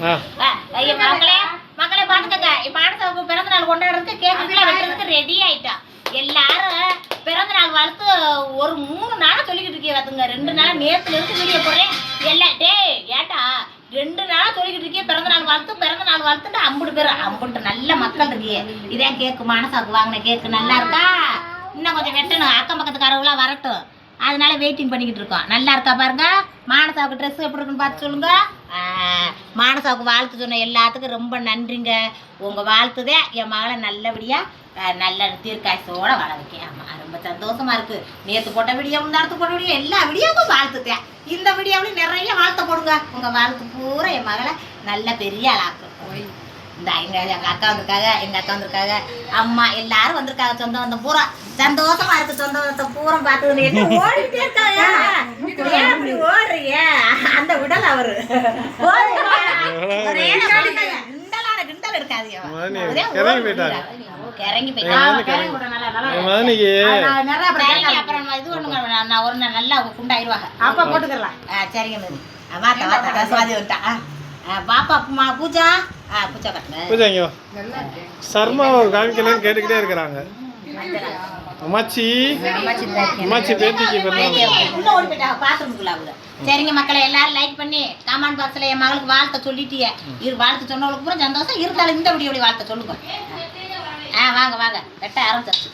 மக்களே மக்களே பாத்துக்கங்க. மானசாவுக்கு பிறந்த நாள் கொண்டாடுறதுக்கு கேக்குலாம் வெட்டுறதுக்கு ரெடி ஆயிட்டா. எல்லாரும் பிறந்த நாள் வாழ்த்து ஒரு 3 நாளா சொல்லிக்கிட்டு இருக்கே பாத்துங்க. 2 நாளா நேத்துல இருந்து வீடியோ போடுறேன். எல்லாம் டேய் ஏட்டா 2 நாளா சொல்லிக்கிட்டு இருக்கே பிறந்த நாள் வாழ்த்துட்டு அம்புட்டு நல்ல மக்கள் இருக்கே. இதான் கேக்கு மானசாவுக்கு வாங்கின கேக்கு நல்லா இருக்கா? இன்னும் கொஞ்சம் வெட்டணும். அக்கம் பக்கத்துக்காரவங்களாம் வரட்டும். அதனால வெயிட்டிங் பண்ணிக்கிட்டு இருக்கோம். நல்லா இருக்கா பாருங்க. மானசாவுக்கு ட்ரெஸ் எப்படி இருக்குன்னு பார்த்து சொல்லுங்க. மானசாவுக்கு வாழ்த்து சொன்ன எல்லாத்துக்கும் ரொம்ப நன்றிங்க. உங்கள் வாழ்த்துதே என் மகளை நல்லபடியாக நல்ல தீர்க்காயசோட வாழ வைக்கேன். ஆமாம் ரொம்ப சந்தோஷமா இருக்கு. நேற்று போட்ட வீடியோ முன்னாடி போட்ட வீடியோ எல்லா வீடியோவும் வாழ்த்துத்தேன். இந்த வீடியோவிலையும் நிறைய வாழ்த்த போடுங்க. உங்கள் வாழ்த்து பூரா என் மகளை நல்ல பெரிய ஆளாக்கும். இந்த எங்கள் அக்கா வந்திருக்காங்க, அம்மா எல்லாரும் வந்திருக்காங்க. சொந்த வந்த பூரா சந்தோஷமா இருக்கு. சொந்த வந்த பூரா பார்த்து என்ன ஓடிட்டே இருக்காங்க. அப்படி ஓடுறிய அந்த விடல அவரு கிண்டல் இருக்காது. இறங்கி அப்புறம் இது ஒண்ணுங்க நான் ஒரு நல்லா குண்டாயிருவாங்க. அப்பா போட்டுக்கலாம். சரிங்க வாத்த சுவாதி விட்டா பாப்பா பூஜா பூஜா பூஜாங்க சர்மா காமிக்கலன்னு கேட்டுக்கிட்டே இருக்கிறாங்க. அம்மாச்சி பேத்திக்கு உள்ள ஓடி போயிட்டாங்க பாத்ரூமுக்குள்ள. சரிங்க மக்களை எல்லாரும் லைக் பண்ணி கமெண்ட் பாக்ஸ்ல என் மகளுக்கு வாழ்த்த சொல்லிட்டிய. வாழ்த்து சொன்னவங்களுக்கு பூரா சந்தோஷம். இருந்தாலும் இந்த வீடியோ வாழ்த்த சொல்லுங்க. வாங்க வெட்ட ஆரம்பிச்சாச்சு.